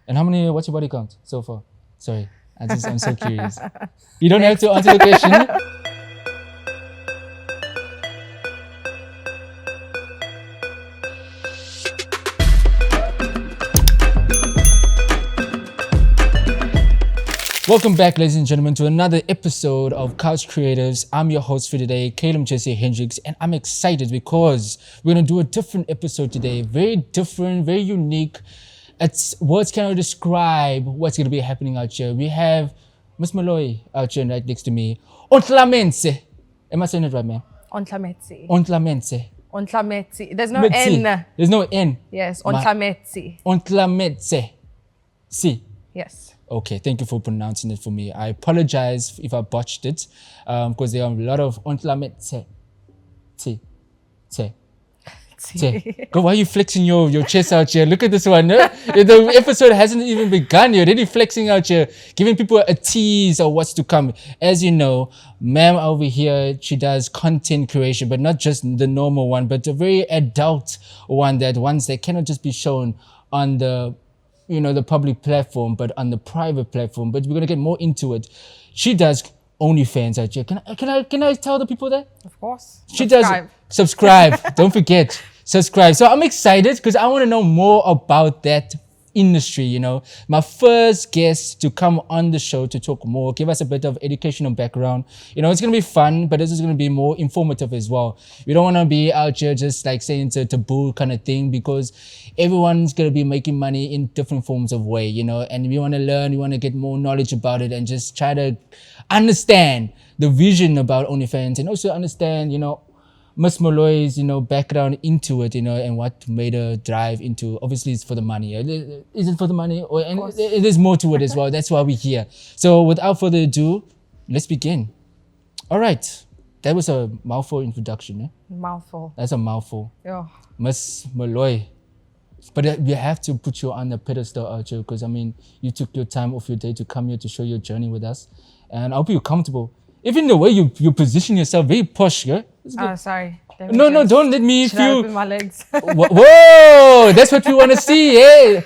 And what's your body count so far? Sorry, I'm so curious. You don't have to answer the question. Welcome back, ladies and gentlemen, to another episode of Couch Creatives. I'm your host for today, Caleb Jesse Hendricks, and I'm excited because we're going to do a different episode today. Very different, very unique. Words cannot describe what's going to be happening out here. We have Miss Moloi out here right next to me. Ontlametse. Am I saying it right, man? Ontlametse. Ontlametse. Ontlametse. There's no N. There's no N. Yes, Ontlametse. Ontlametse. Si. Yes. Okay, thank you for pronouncing it for me. I apologize if I botched it, because there are a lot of Ontlametse. Go, why are you flexing your chest out here? Look at this one. No? The episode hasn't even begun. You're already flexing out here, giving people a tease of what's to come. As you know, ma'am over here, she does content creation, but not just the normal one, but a very adult one, ones that cannot just be shown on the public platform, but on the private platform. But we're gonna get more into it. She does OnlyFans out here. Can I tell the people that? Of course. She does subscribe. Don't forget, subscribe. So I'm excited because I want to know more about that industry. My first guest to come on the show to talk more, give us a bit of educational background. It's gonna be fun, but this is gonna be more informative as well. We don't want to be out here just like saying it's a taboo kind of thing, because everyone's gonna be making money in different forms of way, and we want to learn, we want to get more knowledge about it, and just try to understand the vision about OnlyFans, and also understand, Miss Moloi's, background into it, and what made her drive into. Obviously, it's for the money. Is it for the money? There's more to it as well. That's why we're here. So, without further ado, let's begin. All right, that was a mouthful introduction. Eh? Mouthful. That's a mouthful. Yeah. Miss Moloi. But we have to put you on the pedestal, Archer, because you took your time off your day to come here to show your journey with us, and I hope you're comfortable. Even the way you position yourself, very posh, yeah. Oh, sorry. No, don't let me Should I feel. open my legs? Whoa, that's what we want to see, yeah.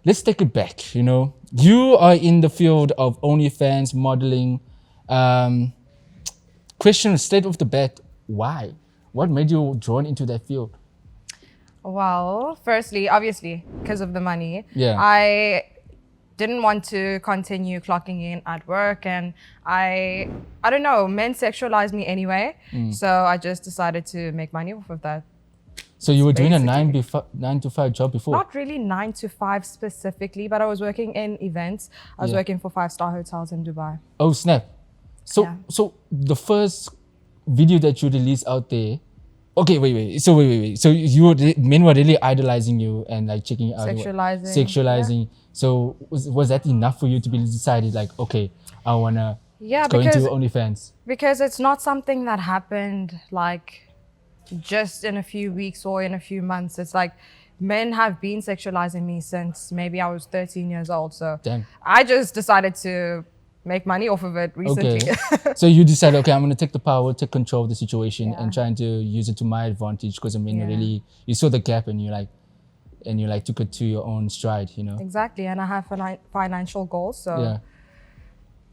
Let's take it back. You are in the field of OnlyFans modeling. Question straight off the bat: why? What made you drawn into that field? Well, firstly, obviously, because of the money. Yeah. I didn't want to continue clocking in at work, and I don't know, men sexualized me anyway. So I just decided to make money off of that. So you were doing a 9 to 5 job before? Not really 9 to 5 specifically, but I was working in events. I was working for 5-star hotels in Dubai. Oh, snap. So the first video that you released out there, okay, wait. So wait. So men were really idolizing you and like checking you out. Sexualizing. Yeah. So was that enough for you to be decided like, okay, I wanna go into OnlyFans? Because it's not something that happened like just in a few weeks or in a few months. It's like men have been sexualizing me since maybe I was 13 years old. So damn. I just decided to make money off of it recently. Okay. So you decided, okay, I'm going to take the power, take control of the situation and trying to use it to my advantage, because really, you saw the gap and you took it to your own stride, Exactly. And I have financial goals. So yeah.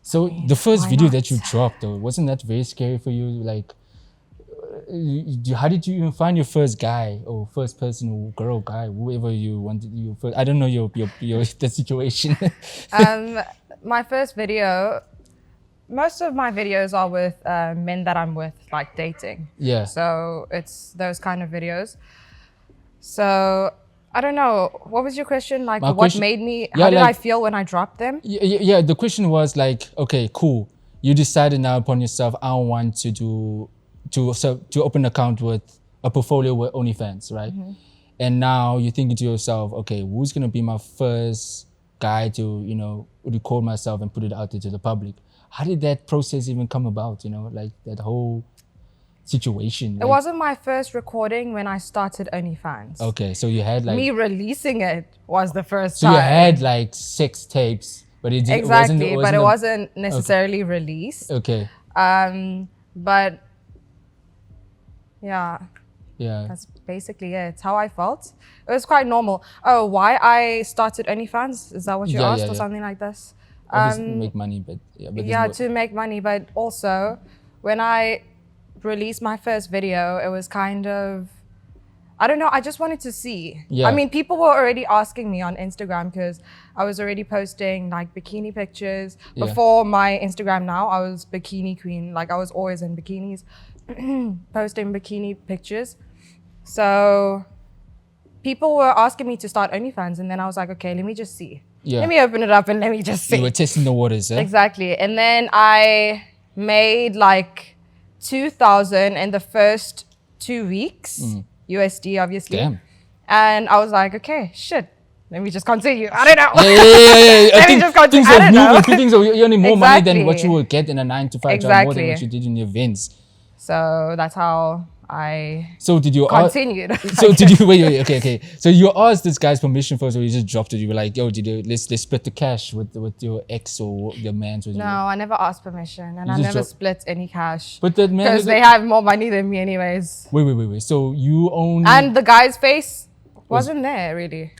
So the first video that you dropped though, wasn't that very scary for you? Like, how did you even find your first guy or first person or girl, guy, whoever you wanted you first? I don't know your the situation. My first video, most of my videos are with men that I'm with, like dating. Yeah. So it's those kind of videos. So I don't know. What was your question? Like, what made me? How did I feel when I dropped them? Yeah. The question was like, okay, cool. You decided now upon yourself, I want to open an account with a portfolio with OnlyFans, right? Mm-hmm. And now you're thinking to yourself, okay, who's gonna be my first guy to record myself and put it out there to the public? How did that process even come about? Like that whole situation. It wasn't my first recording when I started OnlyFans. Okay, so you had like me releasing it was the first time. So you had like sex tapes, but it wasn't necessarily released. Okay. But yeah. Yeah. That's basically it. It's how I felt. It was quite normal. Oh, why I started OnlyFans? Is that what you Yeah, asked yeah, or yeah. something like this? Obviously make money, but yeah, but Yeah, there's to make money, but also when I released my first video, it was kind of, I don't know, I just wanted to see. Yeah. I mean, people were already asking me on Instagram because I was already posting like bikini pictures. Yeah. Before my Instagram now, I was bikini queen. Like I was always in bikinis, posting bikini pictures. So people were asking me to start OnlyFans, and then I was like, okay, let me just see. Yeah. Let me open it up and let me just see. You were testing the waters, eh? Exactly. And then I made like 2,000 in the first 2 weeks, USD obviously. Damn. And I was like, okay, shit. Let me just continue. I don't know. Yeah. Let me just continue. Things I are don't know. moving. Things are you're earning more money than what Exactly. you would get in a 9-to-5 job, more than Exactly. what you did in your events. So that's how I So did you continued. So did you wait, okay. So you asked this guy's permission first, or you just dropped it? You were like, yo, let's split the cash with your ex or your man's? No, I never asked permission, and You I just never split any cash. But that man, Because they have more money than me anyways. Wait. So you only And the guy's face wasn't there really.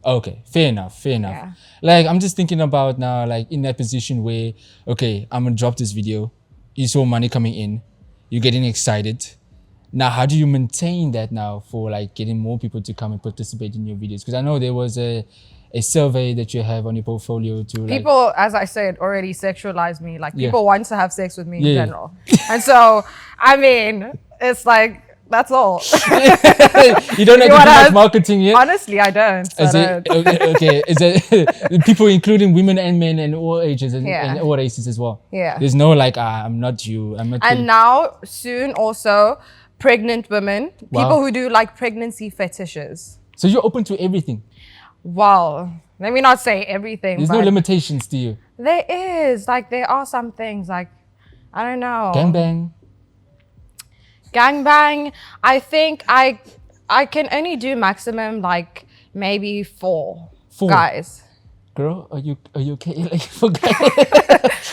Okay, fair enough. Yeah. Like, I'm just thinking about now, like in that position where, okay, I'm gonna drop this video. You saw money coming in, you're getting excited. Now, how do you maintain that now for like getting more people to come and participate in your videos? Because I know there was a survey that you have on your portfolio to like, People, as I said, already sexualize me. Like Yeah. people want to have sex with me in Yeah. general. And so, I mean, it's like, that's all. you don't have to do wanna much have- marketing yet. Honestly, I don't. Is it okay? Is it people including women and men and all ages and, Yeah. and all races as well? Yeah. There's no like, I'm not you. I'm not. And now, soon also, pregnant women, Wow. people who do like pregnancy fetishes. So you're open to everything. Well, let me not say everything, There's but no limitations to you. there is. Like, there are some things, like, I don't know. Gangbang. Gangbang, I think I can only do maximum like maybe four guys. Girl, are you okay? Like for guys.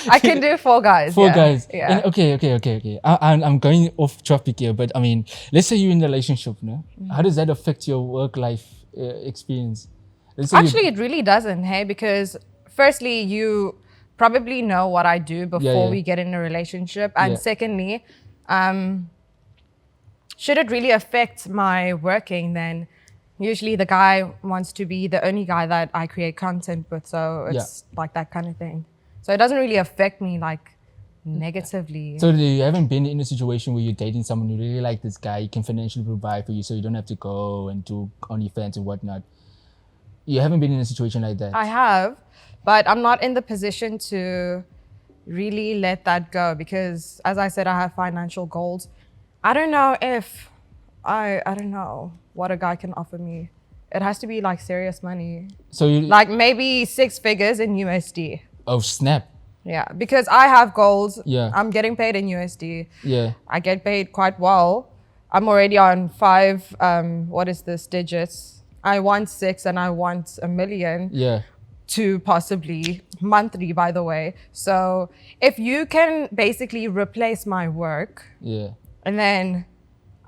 I can do four guys. Four yeah. guys. Yeah. And okay. I'm going off topic here, but I mean, let's say you're in a relationship, no? How does that affect your work life experience? Let's say Actually, it really doesn't, hey, because firstly, you probably know what I do before yeah. we get in a relationship, and Yeah. secondly, should it really affect my working, then usually the guy wants to be the only guy that I create content with, so it's like that kind of thing. So it doesn't really affect me like negatively. So you haven't been in a situation where you're dating someone you really like this guy, he can financially provide for you, so you don't have to go and do OnlyFans and whatnot. You haven't been in a situation like that. I have, but I'm not in the position to really let that go because, as I said, I have financial goals. I don't know if I don't know what a guy can offer me. It has to be like serious money, So you like maybe 6 figures in USD. oh snap. Yeah, because I have goals. Yeah. I'm getting paid in USD. Yeah. I get paid quite well. I'm already on 5 digits. I want 6 and I want 1 million. Yeah. To possibly monthly, by the way. So if you can basically replace my work, Yeah. and then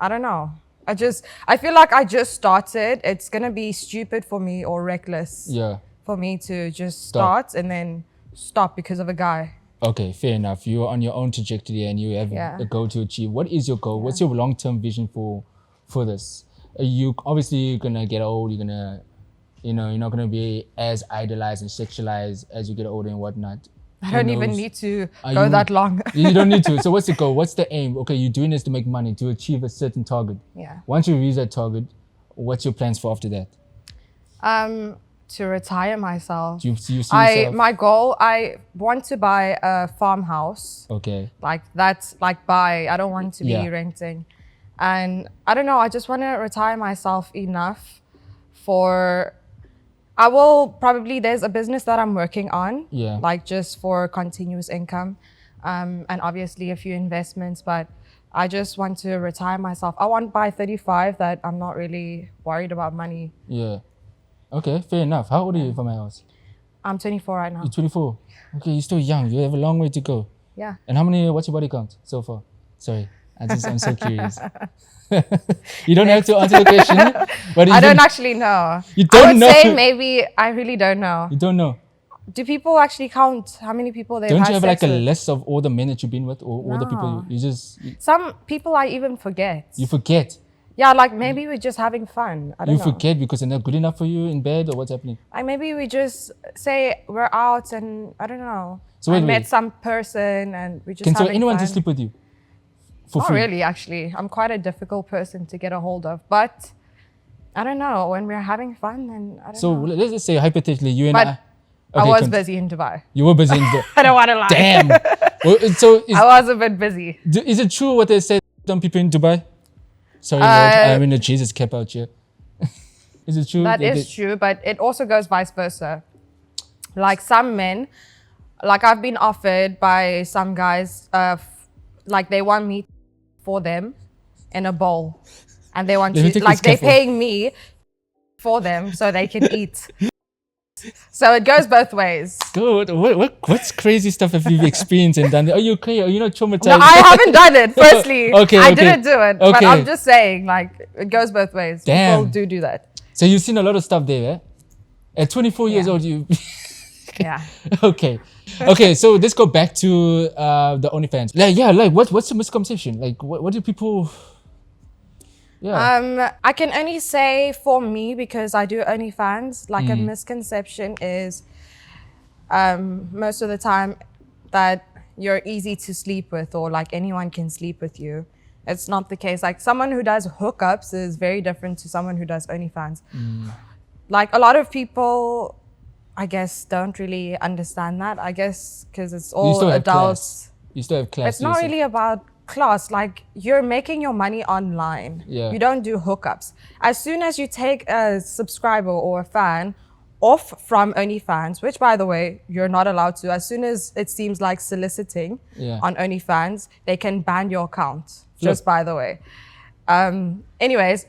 I don't know, I feel like I just started. It's gonna be stupid for me or reckless Yeah. for me to just start and then stop because of a guy. Okay, fair enough. You're on your own trajectory and you have Yeah. a goal to achieve. What is your goal? What's your long-term vision for this? You obviously gonna get old. You're gonna, you're not gonna be as idolized and sexualized as you get older and whatnot. I Who don't even knows? need to Are go you- that long. You don't need to. So what's the goal? What's the aim? Okay, you're doing this to make money, to achieve a certain target. Yeah. Once you reach that target, what's your plans for after that? To retire myself. Do you see yourself? My goal, I want to buy a farmhouse. Okay. Like that's like buy. I don't want to be Yeah. renting. And I don't know, I just want to retire myself enough for, I will probably, there's a business that I'm working on, Yeah. like just for continuous income, and obviously a few investments, but I just want to retire myself. I want by 35 that I'm not really worried about money. Yeah. Okay, fair enough. How old are you, for my house? I'm 24 right now. You're 24. Okay, you're still young. You have a long way to go. Yeah. And what's your body count so far? Sorry, I'm so curious. You don't have to answer the question. But I don't actually know. You don't I would know. say maybe I really don't know. You don't know. Do people actually count how many people they've Don't had you have sex like a with? list of all the men that you've been with, or all the people you just Some people I even forget. you forget? Yeah, like maybe we're just having fun. I don't You know. forget because they're not good enough for you in bed, or what's happening? Like maybe we just say we're out and I don't know. So I wait. met some person and we just Can so having anyone fun. just sleep with you for Not free? really, actually. I'm quite a difficult person to get a hold of, but I don't know. When we're having fun, then I don't So know. let's just say hypothetically, you and But I. I was con- busy in Dubai. You were busy in the. I don't want to lie. Damn. Well, so I was a bit busy. is it true what they say? Some people in Dubai. Sorry, Lord. I'm in a Jesus cap out here. Is it true? That is true, but it also goes vice versa. Like some men, like I've been offered by some guys, like they want me for them in a bowl, and they want Let me to, take like this they're cap off. paying me for them so they can eat. So it goes both ways. Good. What's crazy stuff have you experienced and done? Are you okay? Are you not traumatized? No, I haven't done it. Firstly, Okay, I okay. didn't do it, but Okay. I'm just saying, like it goes both ways. Damn. People do that. So you've seen a lot of stuff there, eh? At 24 years Yeah. old, you. Yeah. Okay. Okay. So let's go back to the OnlyFans. Like what's the misconception? Like what do people? Yeah. I can only say for me, because I do OnlyFans, like Mm. a misconception is most of the time that you're easy to sleep with or like anyone can sleep with you. It's not the case. Like someone who does hookups is very different to someone who does OnlyFans. Like a lot of people, I guess, don't really understand that. I guess because it's You all still have adults. class. You still have class. It's to not yourself. really about class. Like you're making your money online. Yeah. You don't do hookups. As soon as you take a subscriber or a fan off from OnlyFans, which by the way, you're not allowed to, as soon as it seems like soliciting Yeah. on OnlyFans, they can ban your account, Flip. just by the way. Anyways,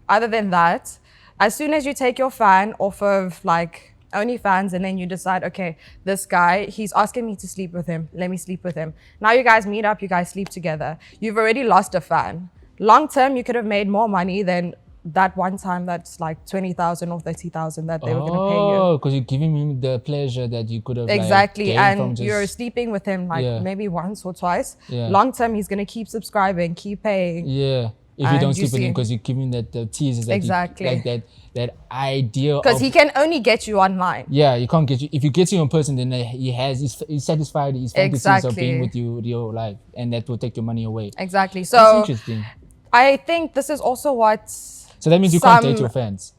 other than that, as soon as you take your fan off of like OnlyFans and then you decide, okay, this guy, he's asking me to sleep with him. Let me sleep with him. Now you guys meet up, you guys sleep together. You've already lost a fan. Long term, you could have made more money than that one time that's like 20,000 or 30,000 that they were going to pay you. Oh, because you're giving him the pleasure that you could have Exactly. Like, gained from And just, you're sleeping with him like Yeah. maybe once or twice. Yeah. Long term, he's going to keep subscribing, keep paying. Yeah. If you And don't you sleep with him see- because you're giving that the teasers that Exactly. like that idea Because of he can only get you online. yeah, you can't get you if you get you in person, then he's satisfied his fantasies of Exactly. being with you your life, and that will take your money away. Exactly. That's So interesting. I think this is also what, So that means you can't date some- your fans.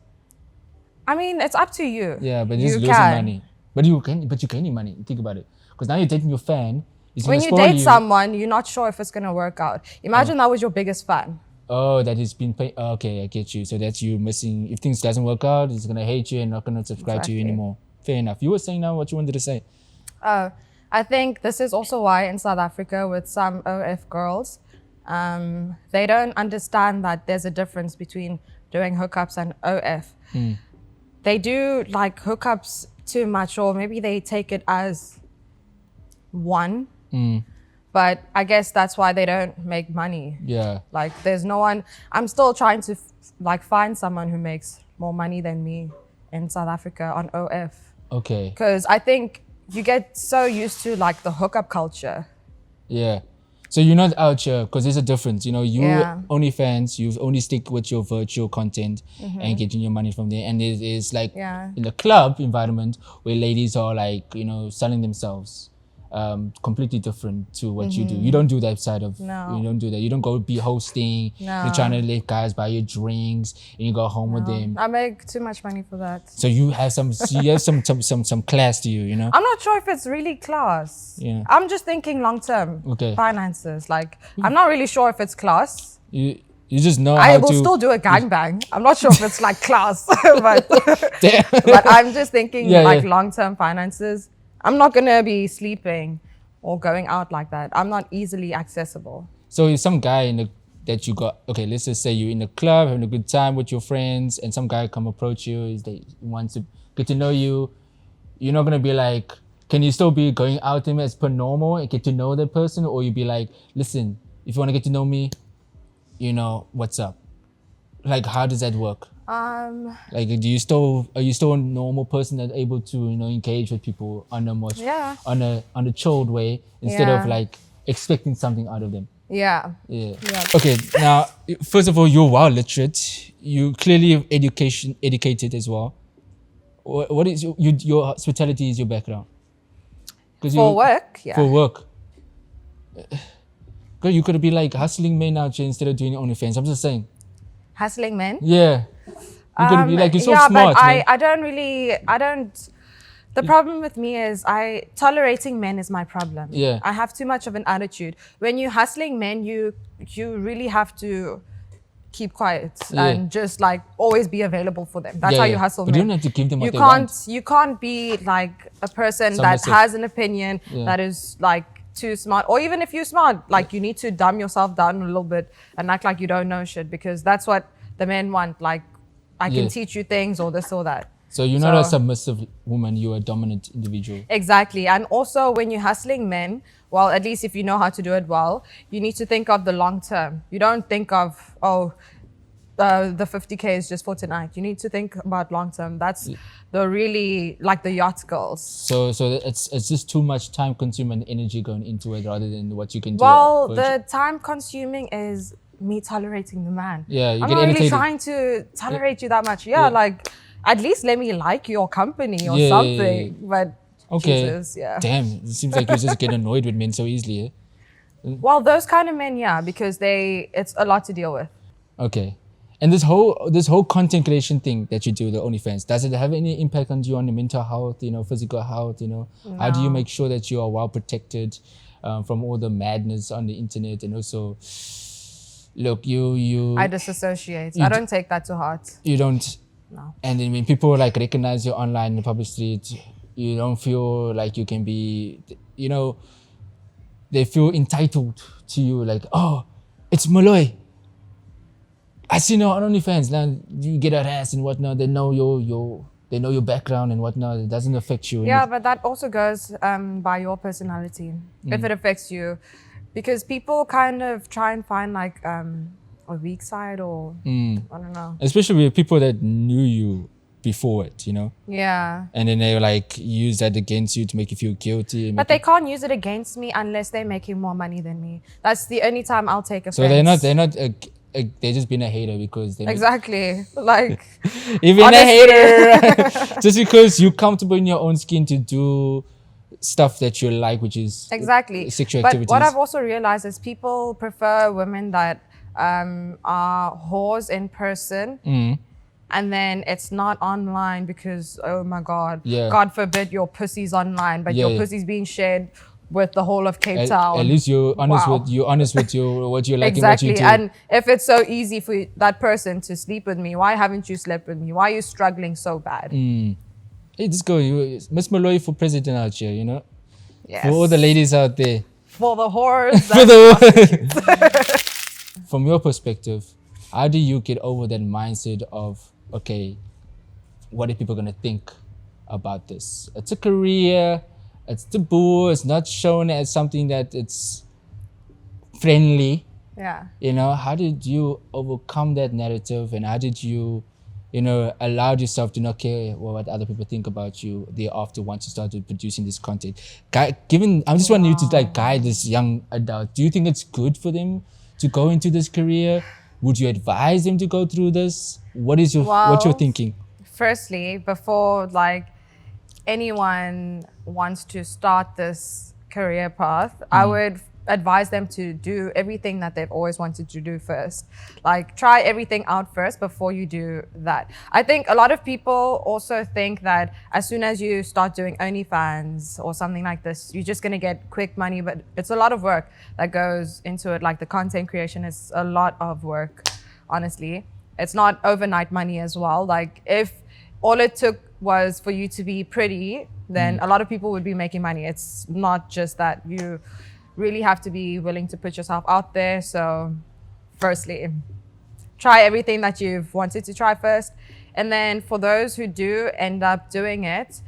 I mean, it's up to you. Yeah, but you're You just losing can. money. But you're gaining money. Think about it. Because now you're dating your fan. He's When gonna you spoil date someone, you're not sure if it's going to work out. Imagine that was your biggest fan. Oh, that he's been paying. Okay, I get you. So that's you missing. If things doesn't work out, he's gonna hate you and not gonna subscribe to you Exactly. anymore. Fair enough. You were saying now what you wanted to say. I think this is also why in South Africa with some OF girls, they don't understand that there's a difference between doing hookups and OF. They do like hookups too much, or maybe they take it as one. But I guess that's why they don't make money. Yeah. Like there's no one, I'm still trying to like find someone who makes more money than me in South Africa on OF. Okay. Because I think you get so used to like the hookup culture. Yeah. So you're not out here because there's a difference. You know, you Yeah. OnlyFans, you only stick with your virtual content and getting your money from there. And there is like Yeah. in the club environment where ladies are like, selling themselves. Completely different to what you do. You don't do that side of No. you don't do that. You don't go be hosting. No. You're trying to let guys buy you drinks and you go home with them. I make too much money for that. So you have some class to you, you know? I'm not sure if it's really class. Yeah. I'm just thinking long term. Okay. Finances. Like I'm not really sure if it's class. You just know I how will to still do a gangbang. I'm not sure if it's like class, but Damn. but I'm just thinking Yeah, like yeah. long-term finances. I'm not gonna be sleeping or going out like that. I'm not easily accessible. So if some guy that you got, okay, let's just say you're in the club having a good time with your friends and some guy come approach you, he wants to get to know you, you're not gonna be like, can you still be going out with him as per normal and get to know that person? Or you be like, listen, if you want to get to know me, you know, what's up? Like, how does that work? Like, are you still a normal person that's able to, you know, engage with people on a much, Yeah. on a chilled way instead of Yeah. like expecting something out of them? Yeah. Yeah. Yeah. Okay. Now, first of all, you're well literate. You clearly educated as well. What is your hospitality is your background? Because For work, yeah. For work. Girl, you could be like hustling men out here instead of doing OnlyFans. I'm just saying. Hustling men. Yeah. You could be like, you're so yeah, smart, but man. I don't. The problem with me is tolerating men is my problem. Yeah. I have too much of an attitude. When you're hustling men, you really have to keep quiet and just like always be available for them. That's how you hustle But men. you don't have to give them what You they can't want. you can't be like a person Submissive. that has an opinion that is like too smart, or even if you're smart, like you need to dumb yourself down a little bit and act like you don't know shit, because that's what the men want. Like, I can teach you things or this or that. So you're not a submissive woman, you're a dominant individual. Exactly. And also when you're hustling men, well, at least if you know how to do it well, you need to think of the long term. You don't think of, the 50K is just for tonight. You need to think about long term. That's the really, like the yacht girls. So it's just too much time consuming and energy going into it rather than what you can do. Well, the time consuming is me tolerating the man. Yeah, you I'm get not really irritated. trying to tolerate you that much. Yeah, like at least let me like your company or something. But okay. Jesus, yeah. Damn, it seems like you just get annoyed with men so easily. Eh? Well, those kind of men, yeah, because it's a lot to deal with. Okay. And this whole content creation thing that you do, the OnlyFans, does it have any impact on you on your mental health, you know, physical health, you know? No. How do you make sure that you are well protected from all the madness on the internet? And also, look, I disassociate. I don't take that to heart. You don't? No. And then when people like recognize you online in the public street, you don't feel like you can be, you know, they feel entitled to you, like, oh, it's Moloi. I see no on OnlyFans. Now you get harassed and whatnot. They know your background and whatnot. It doesn't affect you. Yeah, but that also goes by your personality. If it affects you, because people kind of try and find like a weak side, or I don't know. Especially with people that knew you before it, you know. Yeah. And then they like use that against you to make you feel guilty. But they can't use it against me unless they're making more money than me. That's the only time I'll take offense. So they're not. They're just being a hater because they exactly like even honestly. A hater just because you're comfortable in your own skin to do stuff that you like, which is sexual activities. But what I've also realized is people prefer women that are whores in person, and then it's not online because, oh my God, God forbid your pussy's online, but your pussy's being shared with the whole of Cape Town. At least you're honest with what you like and what you do. And if it's so easy for that person to sleep with me, why haven't you slept with me? Why are you struggling so bad? Hey, just go, Miss Moloi for president out here, you know? Yes. For all the ladies out there. For the whores. From your perspective, how do you get over that mindset of, okay, what are people gonna think about this? It's a career. It's taboo. It's not shown as something that it's friendly. Yeah. You know, how did you overcome that narrative, and how did you, you know, allow yourself to not care what other people think about you thereafter once you started producing this content? I just want you to like guide this young adult. Do you think it's good for them to go into this career? Would you advise them to go through this? What's your thinking? Firstly, before like anyone wants to start this career path, I would advise them to do everything that they've always wanted to do first. Like, try everything out first before you do that. I think a lot of people also think that as soon as you start doing OnlyFans or something like this, you're just gonna get quick money, but it's a lot of work that goes into it. Like, the content creation is a lot of work, honestly. It's not overnight money as well. Like, if all it took was for you to be pretty, then a lot of people would be making money. It's not just that. You really have to be willing to put yourself out there. So firstly, try everything that you've wanted to try first. And then for those who do end up doing it,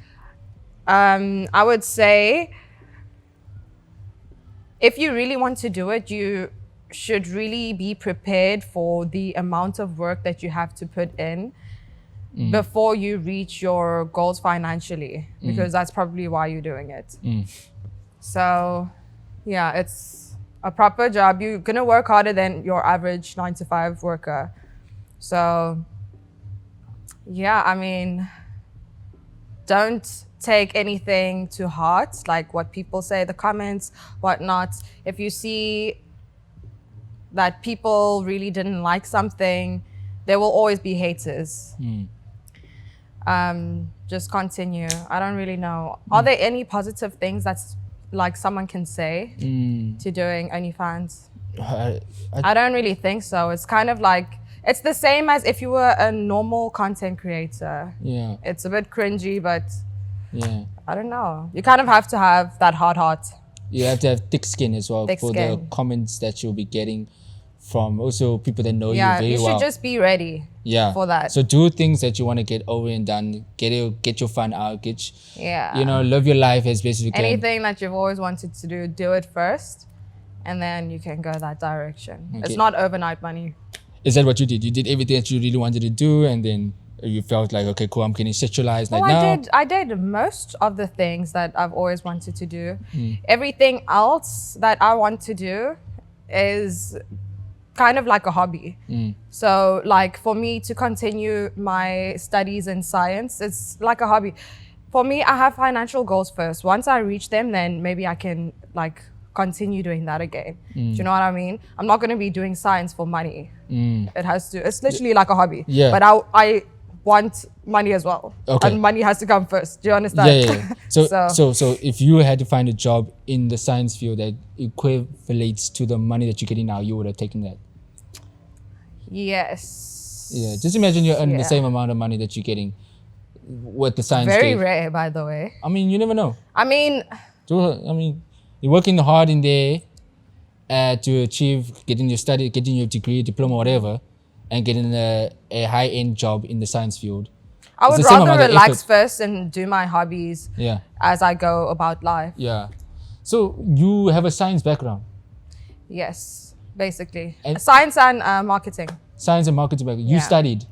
I would say, if you really want to do it, you should really be prepared for the amount of work that you have to put in before you reach your goals financially, because that's probably why you're doing it. So yeah, it's a proper job. You're gonna work harder than your average 9-to-5 worker. So yeah, I mean, don't take anything to heart, like what people say, the comments, whatnot. If you see that people really didn't like something, there will always be haters. Just continue. I don't really know. Are there any positive things that's like someone can say to doing OnlyFans? I don't really think so. It's kind of like, it's the same as if you were a normal content creator. Yeah. It's a bit cringy, but Yeah. I don't know. You kind of have to have that hard heart. You have to have thick skin as well Thick for skin. the comments that you'll be getting from also people that know Yeah, you very you well. should just be ready for that. So do things that you want to get over and done. Get your fun out. Yeah. You know, live your life as best you can. Anything that you've always wanted to do it first, and then you can go that direction. Okay. It's not overnight money. Is that what you did? You did everything that you really wanted to do, and then you felt like, okay, cool, I'm getting sexualized Well, now. I did most of the things that I've always wanted to do. Everything else that I want to do is kind of like a hobby. So like for me to continue my studies in science, it's like a hobby. For me, I have financial goals first. Once I reach them, then maybe I can like continue doing that again. Do you know what I mean? I'm not going to be doing science for money. It's literally like a hobby. Yeah. But I want money as well. Okay. And money has to come first. Do you understand? Yeah. So if you had to find a job in the science field that equivalates to the money that you're getting now, you would have taken that. Yes. Yeah. Just imagine you're earning the Yeah. same amount of money that you're getting with the science Very field. rare, by the way. I mean, you never know. I mean, You're working hard in there to achieve getting your degree, diploma, whatever, and getting a high-end job in the science field. I It's would the same rather amount of relax effort. first and do my hobbies Yeah. as I go about life. Yeah. So you have a science background, Yes, basically. And- Science and marketing. science and marketing background. You Yeah. studied.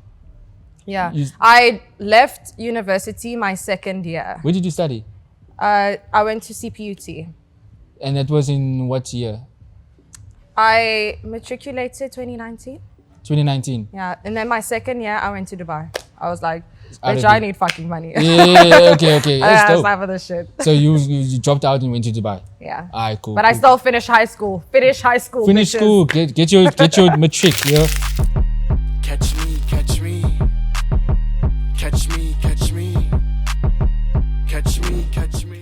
Yeah. You- I left university my second year. Where did you study? I went to CPUT. And that was in what year? I matriculated 2019. 2019. Yeah. And then my second year, I went to Dubai. I was like, Out of bitch, I it. need fucking money. Yeah. Okay. I That's have dope. time for this shit. So you dropped out and went to Dubai. Yeah. Alright, cool. But I still finished high school. Finish high school. finish bitches. school. Get your matric. Yeah.